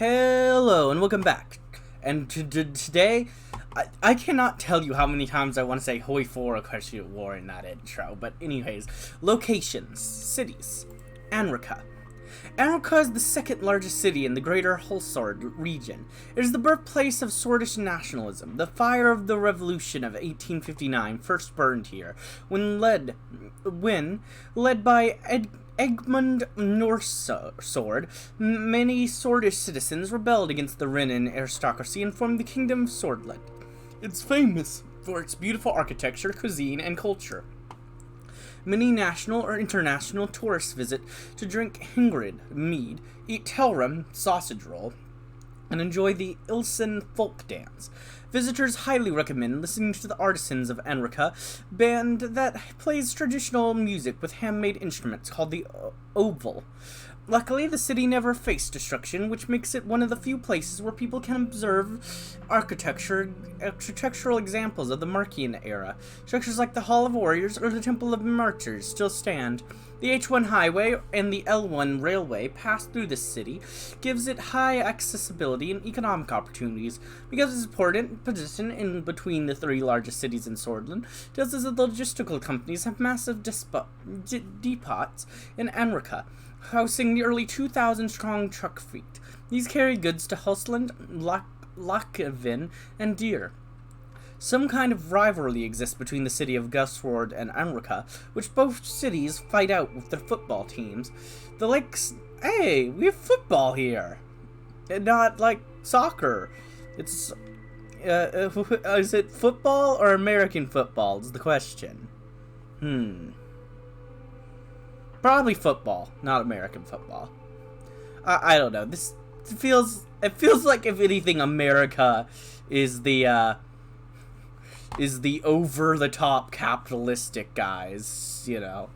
Hello and welcome back. And today, I cannot tell you how many times I want to say "Hoi for a Crescent War" in that intro. But anyways, locations, cities, Anrica. Anrica is the second largest city in the greater Hulsord region. It is the birthplace of Swordish nationalism. The fire of the revolution of 1859 first burned here, when led by Egmund Northsword, many Swordish citizens rebelled against the Renan aristocracy and formed the Kingdom of Swordland. It's famous for its beautiful architecture, cuisine, and culture. Many national or international tourists visit to drink Hingrid mead, eat Telrum sausage roll, and enjoy the Ilsen folk dance. Visitors highly recommend listening to the Artisans of Anrica band that plays traditional music with handmade instruments called the Oval. Luckily, the city never faced destruction, which makes it one of the few places where people can observe architectural examples of the Markian era. Structures like the Hall of Warriors or the Temple of Martyrs still stand. The H1 highway and the L1 railway pass through this city, gives it high accessibility and economic opportunities. Because of its important position in between the three largest cities in Swordland, dozens of logistical companies have massive depots in Anrica, housing nearly 2,000 strong truck fleet. These carry goods to Husland, Lackevin, and Deer. Some kind of rivalry exists between the city of Gusward and Anrica, which both cities fight out with their football teams. The lakes, hey, we have football here, and not like soccer. It's, is it football or American football is the question. Probably football, not American football. I don't know. It feels like, if anything, America is the over-the-top capitalistic guys, you know.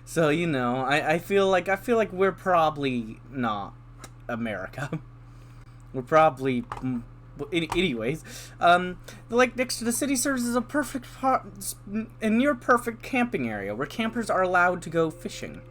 So, you know, I feel like we're probably not America. We're probably... Anyways, the lake next to the city serves as a near-perfect camping area where campers are allowed to go fishing.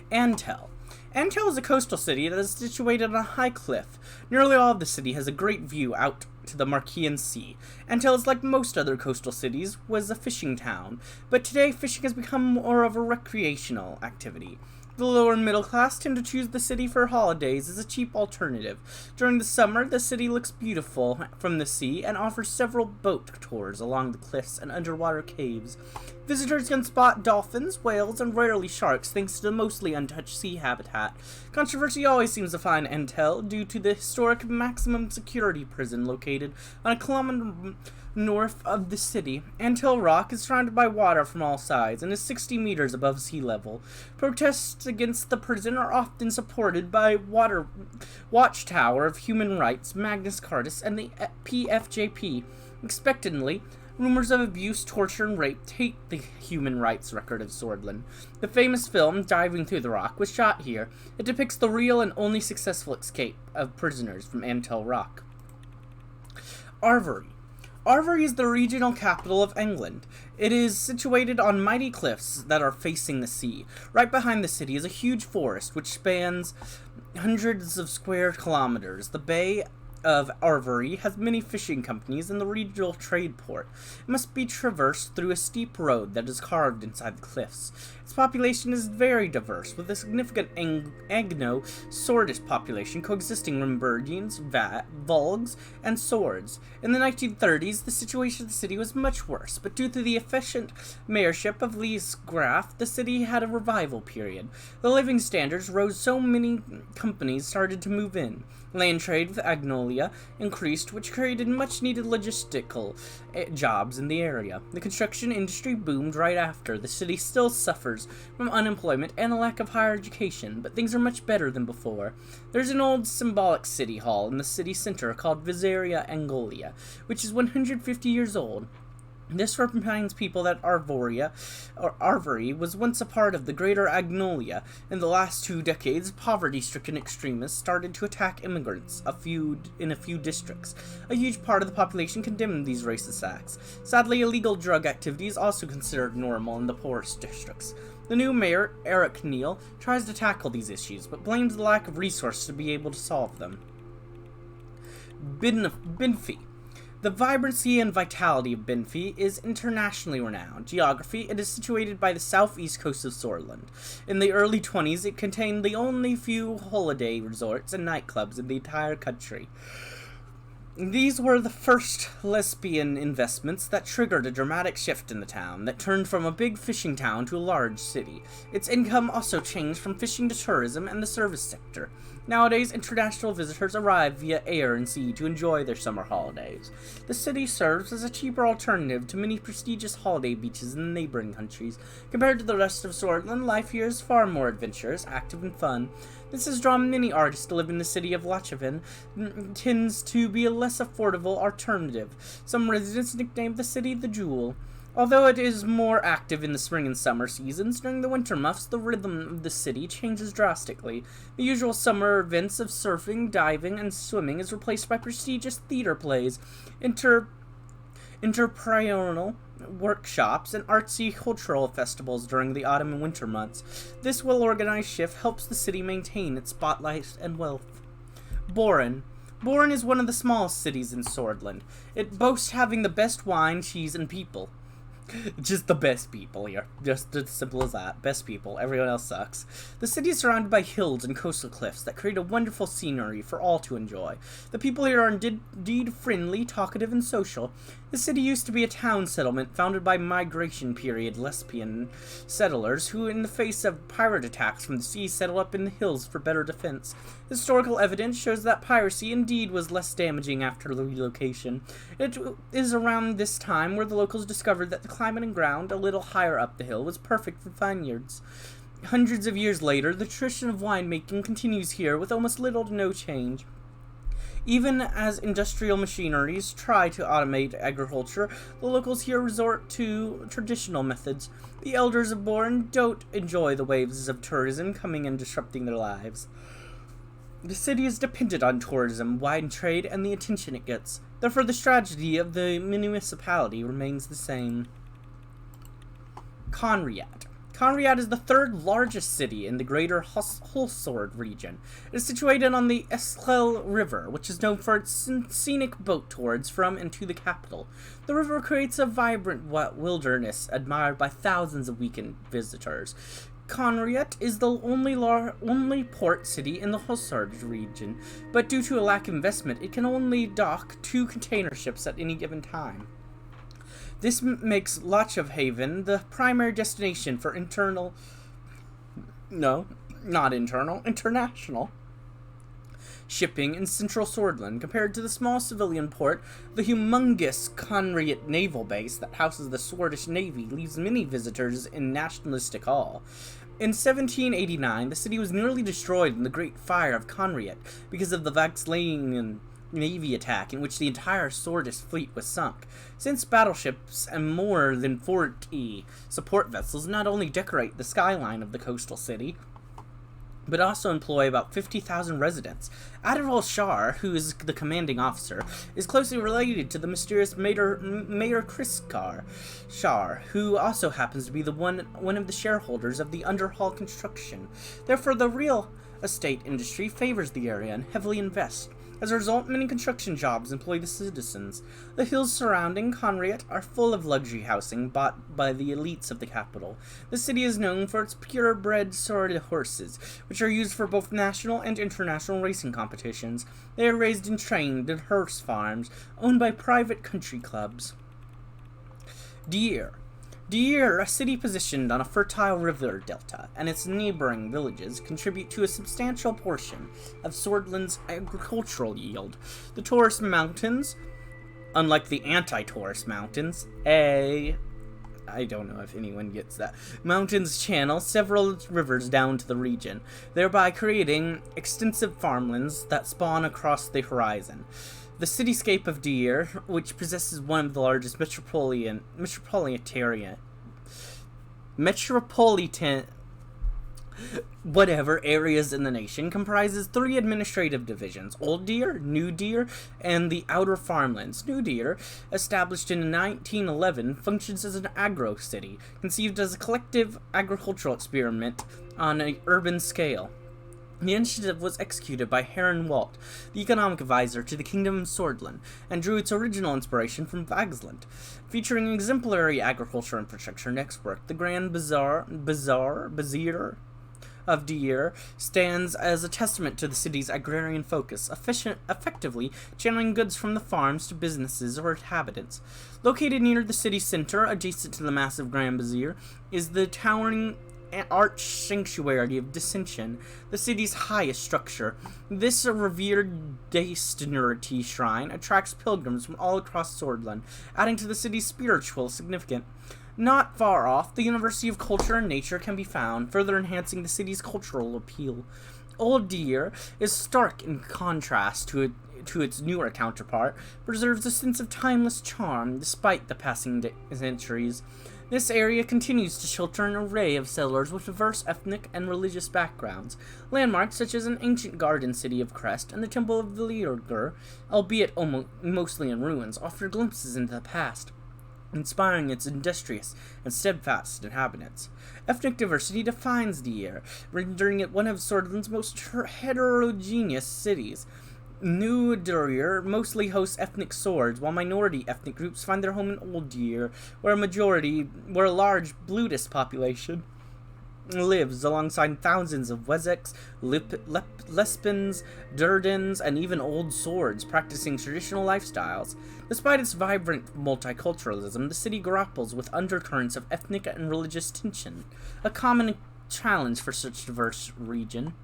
Antel. Antel is a coastal city that is situated on a high cliff. Nearly all of the city has a great view out to the Markian Sea. Antel is like most other coastal cities, was a fishing town, but today fishing has become more of a recreational activity. The lower middle class tend to choose the city for holidays as a cheap alternative. During the summer, the city looks beautiful from the sea and offers several boat tours along the cliffs and underwater caves. Visitors can spot dolphins, whales, and rarely sharks thanks to the mostly untouched sea habitat. Controversy always seems to find Antel due to the historic maximum security prison located on a kilometer north of the city. Antel Rock is surrounded by water from all sides and is 60 meters above sea level. Protests against the prison are often supported by Watchtower of Human Rights, Magnus Cartus, and the PFJP. Expectantly, rumors of abuse, torture, and rape taint the human rights record of Swordland. The famous film, Diving Through the Rock, was shot here. It depicts the real and only successful escape of prisoners from Antel Rock. Arvory. Arvory is the regional capital of England. It is situated on mighty cliffs that are facing the sea. Right behind the city is a huge forest which spans hundreds of square kilometers. The Bay of Arvory has many fishing companies and the regional trade port. It must be traversed through a steep road that is carved inside the cliffs. Its population is very diverse, with a significant Anglo-Swordish population coexisting with Rimburgians, Volgs, and Swords. In the 1930s, the situation of the city was much worse, but due to the efficient mayorship of Lees Graf, the city had a revival period. The living standards rose, so many companies started to move in. Land trade with Agnolia increased, which created much-needed logistical jobs in the area. The construction industry boomed right after. The city still suffers from unemployment and a lack of higher education, but things are much better than before. There's an old symbolic city hall in the city center called Visaria Angolia, which is 150 years old. This reminds people that Arvory was once a part of the greater Agnolia. In the last 2 decades, poverty-stricken extremists started to attack immigrants in a few districts. A huge part of the population condemned these racist acts. Sadly, illegal drug activity is also considered normal in the poorest districts. The new mayor, Eric Neal, tries to tackle these issues, but blames the lack of resources to be able to solve them. Binfi. The vibrancy and vitality of Binfi is internationally renowned. Geography, it is situated by the southeast coast of Sworland. In the early 20s, it contained the only few holiday resorts and nightclubs in the entire country. These were the first lesbian investments that triggered a dramatic shift in the town, that turned from a big fishing town to a large city. Its income also changed from fishing to tourism and the service sector. Nowadays, international visitors arrive via air and sea to enjoy their summer holidays. The city serves as a cheaper alternative to many prestigious holiday beaches in the neighboring countries. Compared to the rest of Swordsland, life here is far more adventurous, active, and fun. This has drawn many artists to live in the city of Lachevin. Tends to be a less affordable alternative. Some residents nicknamed the city the Jewel. Although it is more active in the spring and summer seasons, during the winter months the rhythm of the city changes drastically. The usual summer events of surfing, diving, and swimming is replaced by prestigious theater plays, interpersonal workshops, and artsy cultural festivals during the autumn and winter months. This well-organized shift helps the city maintain its spotlight and wealth. Boren. Boren is one of the smallest cities in Swordland. It boasts having the best wine, cheese, and people. Just the best people here. Just as simple as that. Best people. Everyone else sucks. The city is surrounded by hills and coastal cliffs that create a wonderful scenery for all to enjoy. The people here are indeed friendly, talkative, and social. The city used to be a town settlement founded by migration period lesbian settlers who, in the face of pirate attacks from the sea, settled up in the hills for better defense. Historical evidence shows that piracy indeed was less damaging after the relocation. It is around this time where the locals discovered that the climate and ground a little higher up the hill was perfect for vineyards. Hundreds of years later, the tradition of winemaking continues here with almost little to no change. Even as industrial machineries try to automate agriculture, the locals here resort to traditional methods. The elders of Bourne don't enjoy the waves of tourism coming and disrupting their lives. The city is dependent on tourism, wine trade, and the attention it gets. Therefore, the strategy of the municipality remains the same. Conriad. Conriad is the third largest city in the greater Hulsord region. It is situated on the Esclel River, which is known for its scenic boat tours from and to the capital. The river creates a vibrant wilderness admired by thousands of weekend visitors. Conriat is the only port city in the Hulsord region, but due to a lack of investment, it can only dock 2 container ships at any given time. This makes Lochhaven the primary destination for international shipping in central Swordland. Compared to the small civilian port, the humongous Conriat naval base that houses the Swordish Navy leaves many visitors in nationalistic awe. In 1789, the city was nearly destroyed in the Great Fire of Conriat because of the Vaxlanian Navy attack in which the entire Swordish fleet was sunk. Since battleships and more than 40 support vessels not only decorate the skyline of the coastal city, but also employ about 50,000 residents. Admiral Shar, who is the commanding officer, is closely related to the mysterious Mayor Kriskar Shar, who also happens to be one of the shareholders of the Underhall construction. Therefore, the real estate industry favors the area and heavily invests. As a result, many construction jobs employ the citizens. The hills surrounding Conriat are full of luxury housing bought by the elites of the capital. The city is known for its purebred sorted horses, which are used for both national and international racing competitions. They are raised and trained in horse farms owned by private country clubs. Deir, a city positioned on a fertile river delta, and its neighboring villages contribute to a substantial portion of Swordland's agricultural yield. The Taurus Mountains, unlike the anti-Taurus Mountains, I don't know if anyone gets that. Mountains channel several rivers down to the region, thereby creating extensive farmlands that spawn across the horizon. The cityscape of Deir, which possesses one of the largest metropolitan whatever areas in the nation comprises 3 administrative divisions: Old Deer, New Deer, and the Outer Farmlands. New Deer, established in 1911, functions as an agro-city, conceived as a collective agricultural experiment on an urban scale. The initiative was executed by Heron Walt, the economic advisor to the Kingdom of Swordland, and drew its original inspiration from Vagsland. Featuring exemplary agriculture infrastructure next work, the Grand Bazaar of Deir stands as a testament to the city's agrarian focus, effectively channeling goods from the farms to businesses or inhabitants. Located near the city center, adjacent to the massive Grand Bazaar, is the towering arch sanctuary of Dissension, the city's highest structure. This revered deity shrine attracts pilgrims from all across Swordland, adding to the city's spiritual significance. Not far off, the University of Culture and Nature can be found, further enhancing the city's cultural appeal. Old Deer is stark in contrast to its newer counterpart, preserves a sense of timeless charm despite the passing centuries. This area continues to shelter an array of settlers with diverse ethnic and religious backgrounds. Landmarks such as an ancient garden city of Crest and the Temple of Vilirgur, albeit mostly in ruins, offer glimpses into the past, inspiring its industrious and steadfast inhabitants. Ethnic diversity defines the year, rendering it one of Swordland's most heterogeneous cities. New Deer mostly hosts ethnic swords, while minority ethnic groups find their home in Old Deer, where a large Bludist population lives alongside thousands of Wessex, Lesbians, Durdans, and even Old Swords practicing traditional lifestyles. Despite its vibrant multiculturalism, the city grapples with undercurrents of ethnic and religious tension, a common challenge for such a diverse region.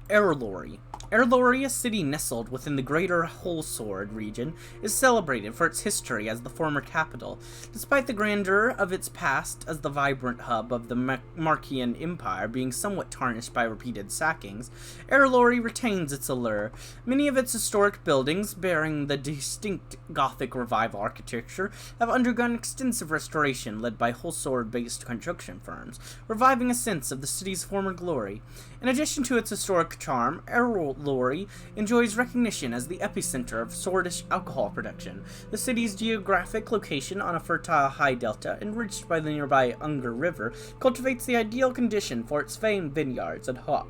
Erlori. Erlori, a city nestled within the greater Wholesword region, is celebrated for its history as the former capital. Despite the grandeur of its past as the vibrant hub of the Marchian Empire being somewhat tarnished by repeated sackings, Erlori retains its allure. Many of its historic buildings, bearing the distinct Gothic Revival architecture, have undergone extensive restoration led by Wholesword-based construction firms, reviving a sense of the city's former glory. In addition to its historic charm, Erlori enjoys recognition as the epicenter of Swordish alcohol production. The city's geographic location on a fertile high delta, enriched by the nearby Unger River, cultivates the ideal condition for its famed vineyards and hop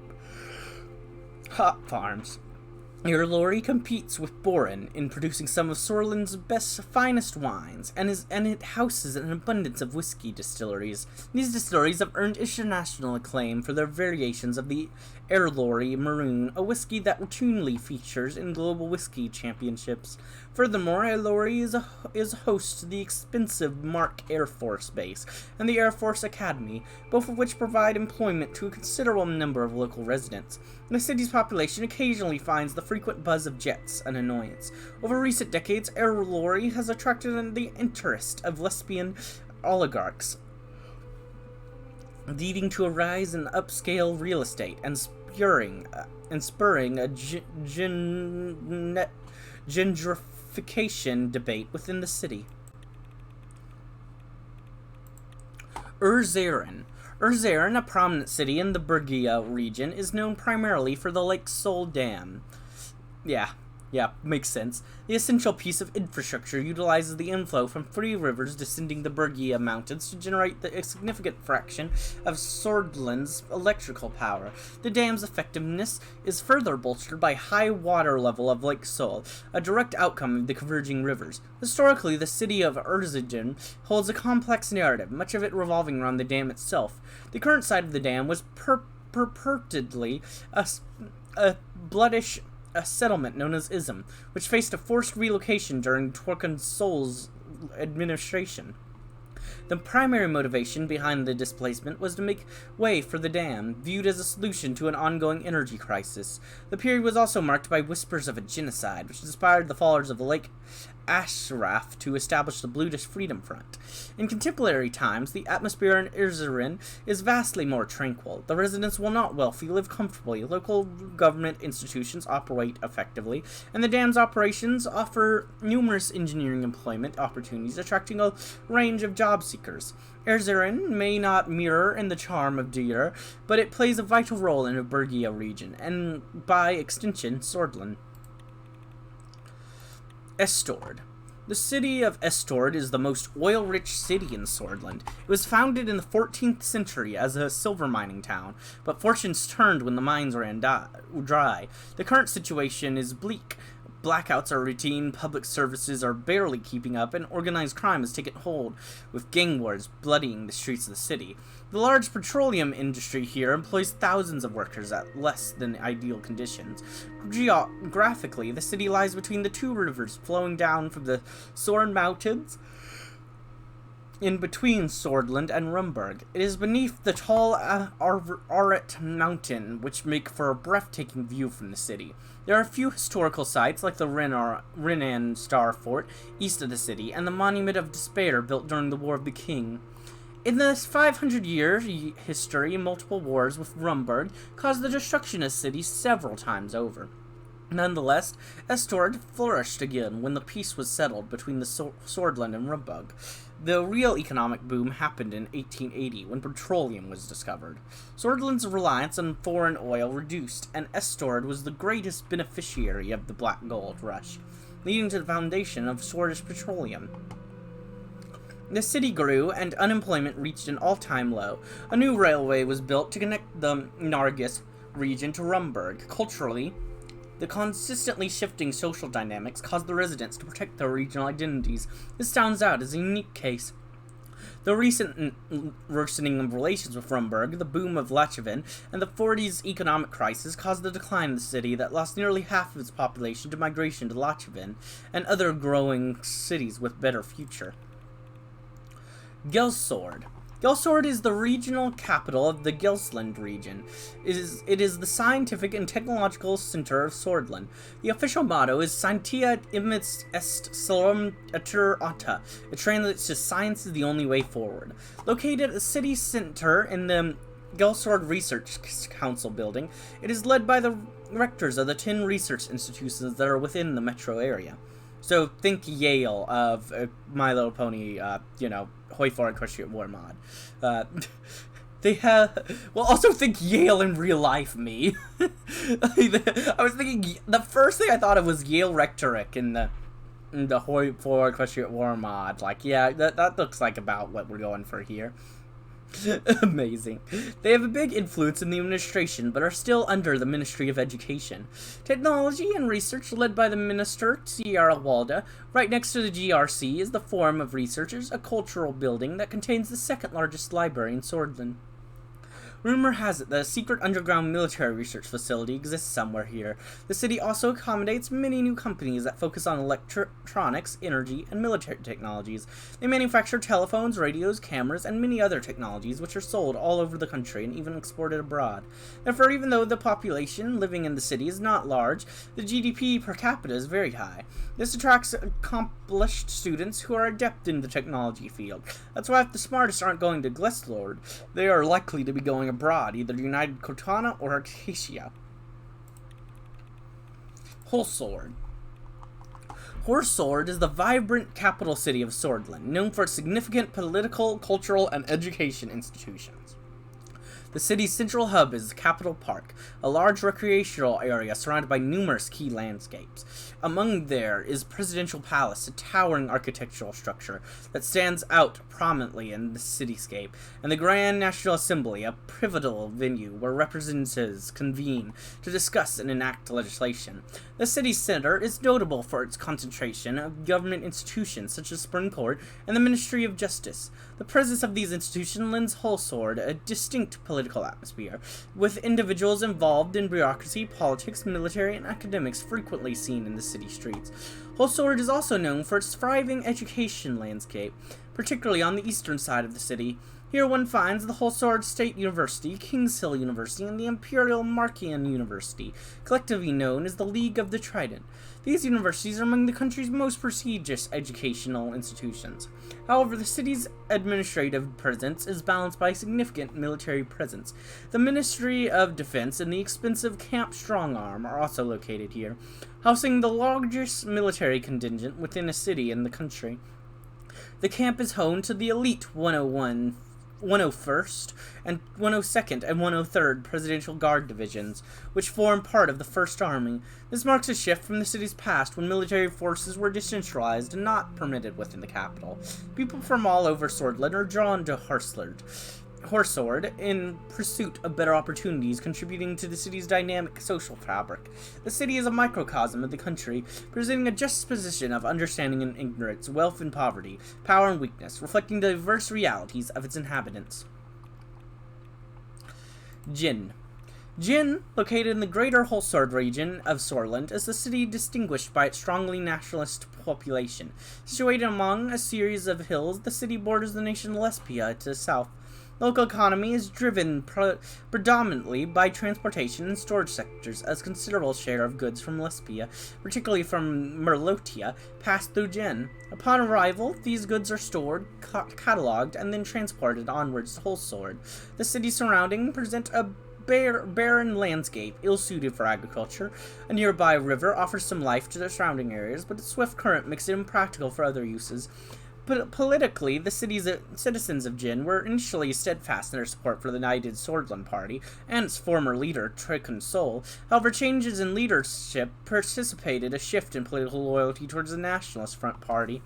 farms. Erlori competes with Boren in producing some of Swordland's finest wines, and it houses an abundance of whiskey distilleries. These distilleries have earned international acclaim for their variations of the Erlori Maroon, a whiskey that routinely features in global whiskey championships. Furthermore, Erlori is host to the expensive Mark Air Force Base and the Air Force Academy, both of which provide employment to a considerable number of local residents. The city's population occasionally finds the frequent buzz of jets an annoyance. Over recent decades, Erlori has attracted the interest of lesbian oligarchs, leading to a rise in upscale real estate and spurring a gentrification debate within the city. Suzerain, a prominent city in the Bergia region, is known primarily for the Lake Sol Dam. Yeah, makes sense. The essential piece of infrastructure utilizes the inflow from 3 rivers descending the Bergia Mountains to generate a significant fraction of Swordland's electrical power. The dam's effectiveness is further bolstered by high water level of Lake Sol, a direct outcome of the converging rivers. Historically, the city of Suzerain holds a complex narrative, much of it revolving around the dam itself. The current site of the dam was purportedly a bloodish settlement known as Ism, which faced a forced relocation during Torquil Sol's administration. The primary motivation behind the displacement was to make way for the dam, viewed as a solution to an ongoing energy crisis. The period was also marked by whispers of a genocide, which inspired the followers of the lake Ashraf to establish the Brutish Freedom Front. In contemporary times, the atmosphere in Suzerain is vastly more tranquil. The residents, while not wealthy, live comfortably. Local government institutions operate effectively, and the dam's operations offer numerous engineering employment opportunities, attracting a range of job seekers. Suzerain may not mirror in the charm of Deir, but it plays a vital role in the Bergia region, and by extension, Swordland. Estord. The city of Estord is the most oil-rich city in Swordland. It was founded in the 14th century as a silver mining town, but fortunes turned when the mines ran dry. The current situation is bleak. Blackouts are routine, public services are barely keeping up, and organized crime has taken hold, with gang wars bloodying the streets of the city. The large petroleum industry here employs thousands of workers at less than ideal conditions. Geographically, the city lies between the two rivers flowing down from the Soren Mountains in between Swordland and Rumburg. It is beneath the tall Aret mountain, which make for a breathtaking view from the city. There are a few historical sites, like the Renan Star Fort, east of the city, and the Monument of Despair, built during the War of the King. In this 500-year history, multiple wars with Rumburg caused the destruction of the city several times over. Nonetheless, Estord flourished again when the peace was settled between the Swordland and Rumburg. The real economic boom happened in 1880, when petroleum was discovered. Swordland's reliance on foreign oil reduced, and Estord was the greatest beneficiary of the Black Gold Rush, leading to the foundation of Swedish petroleum. The city grew, and unemployment reached an all-time low. A new railway was built to connect the Nargis region to Rumburg. Culturally, the consistently shifting social dynamics caused the residents to protect their regional identities. This stands out as a unique case. The recent worsening of relations with Rumburg, the boom of Lachevin, and the 40s economic crisis caused the decline of the city that lost nearly half of its population to migration to Lachevin and other growing cities with better future. Gelsord. Gelsord is the regional capital of the Gelsland region. It is the scientific and technological center of Swordland. The official motto is Scientia imits est solum atur ata. It translates to "Science is the only way forward." Located at the city center in the Gelsord Research Council building, it is led by the rectors of the 10 research institutions that are within the metro area. So think Yale of My Little Pony, Hoi for Equestrian War mod. They have... Well, also think Yale in real life, me. I was thinking... The first thing I thought of was Yale Rectoric in the Hoi for Equestrian War mod. Like, yeah, that looks like about what we're going for here. Amazing. They have a big influence in the administration, but are still under the Ministry of Education. Technology and research led by the Minister, Sierra Walda. Right next to the GRC is the Forum of Researchers, a cultural building that contains the second largest library in Swordland. Rumor has it that a secret underground military research facility exists somewhere here. The city also accommodates many new companies that focus on electronics, energy, and military technologies. They manufacture telephones, radios, cameras, and many other technologies which are sold all over the country and even exported abroad. Therefore, even though the population living in the city is not large, the GDP per capita is very high. This attracts accomplished students who are adept in the technology field. That's why if the smartest aren't going to Gleslord, they are likely to be going abroad, either United Cortana or Arcacia. Horsord. Horsord is the vibrant capital city of Swordland, known for its significant political, cultural, and education institutions. The city's central hub is the Capital Park, a large recreational area surrounded by numerous key landscapes. Among there is Presidential Palace, a towering architectural structure that stands out prominently in the cityscape, and the Grand National Assembly, a pivotal venue where representatives convene to discuss and enact legislation. The city center is notable for its concentration of government institutions such as Spring Court and the Ministry of Justice. The presence of these institutions lends Horsord a distinct political atmosphere, with individuals involved in bureaucracy, politics, military, and academics frequently seen in the city streets. Horsord is also known for its thriving education landscape, particularly on the eastern side of the city. Here one finds the Wholesword State University, Kings Hill University, and the Imperial Markian University, collectively known as the League of the Trident. These universities are among the country's most prestigious educational institutions. However, the city's administrative presence is balanced by a significant military presence. The Ministry of Defense and the expensive Camp Strongarm are also located here, housing the largest military contingent within a city in the country. The camp is home to the elite 101st and 102nd and 103rd Presidential Guard divisions, which form part of the 1st Army. This marks a shift from the city's past when military forces were decentralized and not permitted within the capital. People from all over Swordland are drawn to Horseward in pursuit of better opportunities, contributing to the city's dynamic social fabric. The city is a microcosm of the country, presenting a juxtaposition of understanding and ignorance, wealth and poverty, power and weakness, reflecting the diverse realities of its inhabitants. Jin. Jin, located in the greater Wholesword region of Swordland, is a city distinguished by its strongly nationalist population. Situated among a series of hills, the city borders the nation Lesbia to the south. The local economy is driven predominantly by transportation and storage sectors, as a considerable share of goods from Lesbia, particularly from Merlotia, pass through Jin. Upon arrival, these goods are stored, catalogued, and then transported onwards to Wholesword. The city's surroundings present a barren landscape, ill-suited for agriculture. A nearby river offers some life to the surrounding areas, but its swift current makes it impractical for other uses. But politically, the city's citizens of Jin were initially steadfast in their support for the United Swordland Party and its former leader, Tricon Sol. However, changes in leadership precipitated a shift in political loyalty towards the Nationalist Front Party,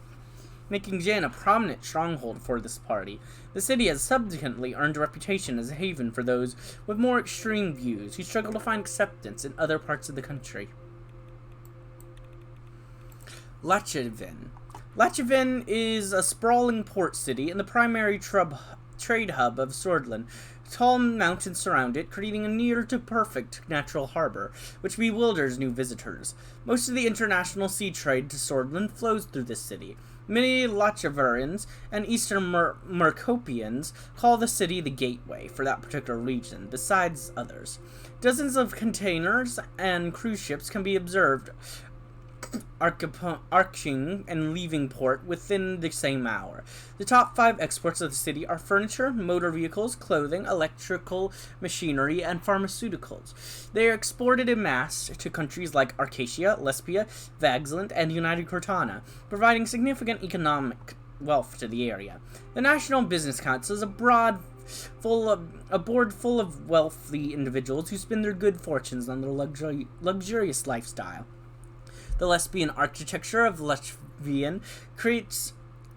making Jin a prominent stronghold for this party. The city has subsequently earned a reputation as a haven for those with more extreme views who struggle to find acceptance in other parts of the country. Lachevin. Lachevin is a sprawling port city and the primary trade hub of Swordland. Tall mountains surround it, creating a near-to-perfect natural harbor, which bewilders new visitors. Most of the international sea trade to Swordland flows through this city. Many Lachevarians and Eastern Mercopians call the city the gateway for that particular region, besides others. Dozens of containers and cruise ships can be observed arching and leaving port within the same hour. The top 5 exports of the city are furniture, motor vehicles, clothing, electrical machinery, and pharmaceuticals. They are exported en masse to countries like Arcacia, Lesbia, Vagsland, and United Cortana, providing significant economic wealth to the area. The National Business Council is a board full of wealthy individuals who spend their good fortunes on their luxurious lifestyle. The Lesbian architecture of Lechvian creates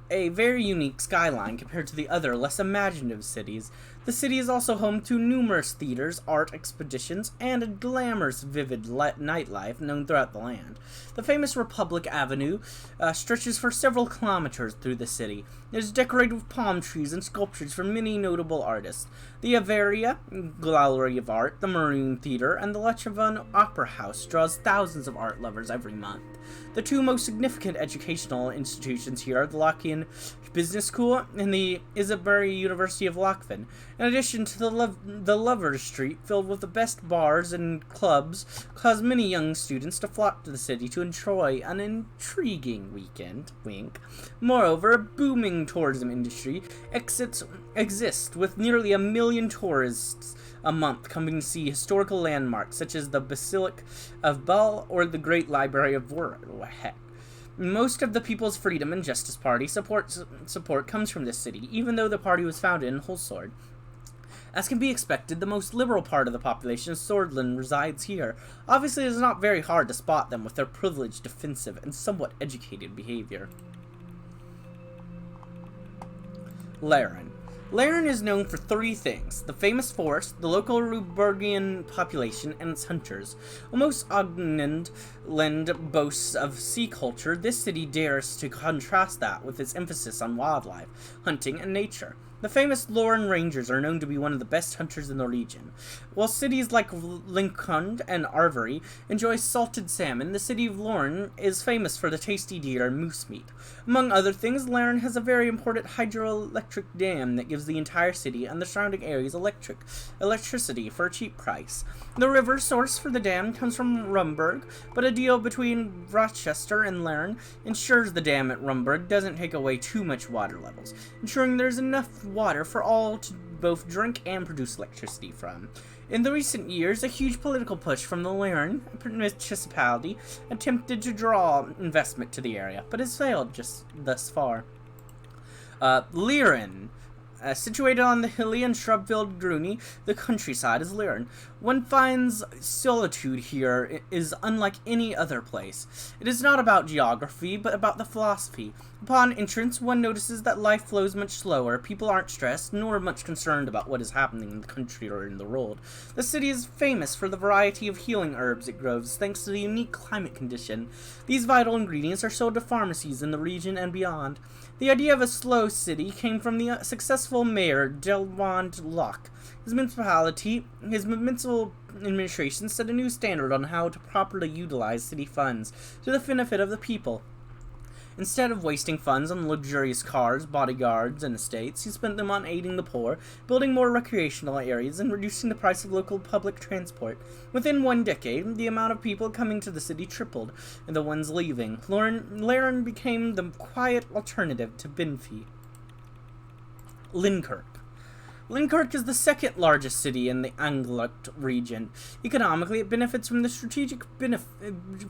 a very unique skyline compared to the other, less imaginative cities. The city is also home to numerous theaters, art expeditions, and a glamorous, vivid nightlife known throughout the land. The famous Republic Avenue stretches for several kilometers through the city. It is decorated with palm trees and sculptures from many notable artists. The Averia Gallery of Art, the Marine Theater, and the Lechvan Opera House draws thousands of art lovers every month. The 2 most significant educational institutions here are the Lockian Business School and the Europa University of Lochvin. In addition to the Lovers Street, filled with the best bars and clubs, cause many young students to flock to the city to enjoy an intriguing weekend. Wink. Moreover, a booming tourism industry exists, with nearly 1 million tourists a month coming to see historical landmarks such as the Basilica of Bel or the Great Library of Vorheck. Most of the People's Freedom and Justice Party support comes from this city, even though the party was founded in Wholesword. As can be expected, the most liberal part of the population of Swordland resides here. Obviously, it is not very hard to spot them with their privileged, defensive, and somewhat educated behavior. Laren. Laren is known for 3 things: the famous forest, the local Rubergian population, and its hunters. Almost Ogland boasts of sea culture, this city dares to contrast that with its emphasis on wildlife, hunting, and nature. The famous Lauren Rangers are known to be one of the best hunters in the region. While cities like Lincoln and Arvery enjoy salted salmon, the city of Lauren is famous for the tasty deer and moose meat. Among other things, Lauren has a very important hydroelectric dam that gives the entire city and the surrounding areas electricity for a cheap price. The river source for the dam comes from Rumburg, but a deal between Rochester and Lauren ensures the dam at Rumburg doesn't take away too much water levels, ensuring there's enough water for all to both drink and produce electricity from. In the recent years, a huge political push from the Lauren municipality attempted to draw investment to the area, but has failed just thus far. Liren. Situated on the hilly and shrub-filled Gruny, the countryside is Liren. One finds solitude here is unlike any other place. It is not about geography, but about the philosophy. Upon entrance, one notices that life flows much slower, people aren't stressed, nor much concerned about what is happening in the country or in the world. The city is famous for the variety of healing herbs it grows, thanks to the unique climate condition. These vital ingredients are sold to pharmacies in the region and beyond. The idea of a slow city came from the successful mayor, Delmond Locke. His municipal administration set a new standard on how to properly utilize city funds to the benefit of the people. Instead of wasting funds on luxurious cars, bodyguards, and estates, he spent them on aiding the poor, building more recreational areas, and reducing the price of local public transport. Within 1 decade, the amount of people coming to the city tripled, and the ones leaving. Laren became the quiet alternative to Binfie. Linkirk. Linkirk is the second largest city in the Anglut region. Economically, it benefits from the strategic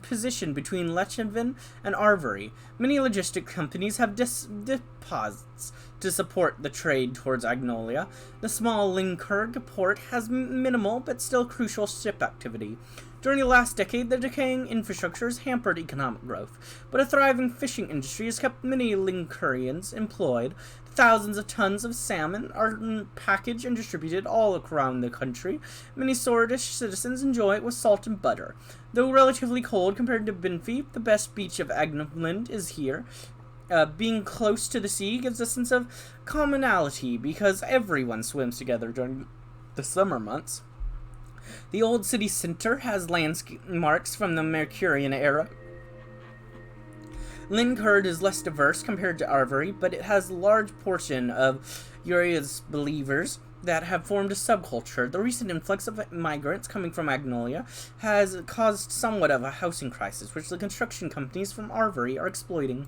position between Lecheven and Arvery. Many logistic companies have deposits to support the trade towards Agnolia. The small Linkirk port has minimal but still crucial ship activity. During the last decade, the decaying infrastructure has hampered economic growth, but a thriving fishing industry has kept many Linkurians employed. Thousands of tons of salmon are packaged and distributed all around the country. Many Swordfish citizens enjoy it with salt and butter. Though relatively cold compared to Binfie, the best beach of Agnoland is here. Being close to the sea gives a sense of commonality because everyone swims together during the summer months. The old city center has landmarks from the Mercurian era. Linkirk is less diverse compared to Arvery, but it has a large portion of Uria's believers that have formed a subculture. The recent influx of migrants coming from Agnolia has caused somewhat of a housing crisis, which the construction companies from Arvery are exploiting.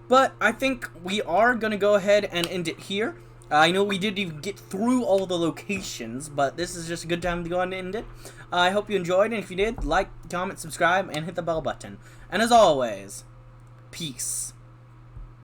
But I think we are going to go ahead and end it here. I know we didn't even get through all the locations, but this is just a good time to go ahead and end it. I hope you enjoyed, and if you did, like, comment, subscribe, and hit the bell button. And as always, peace.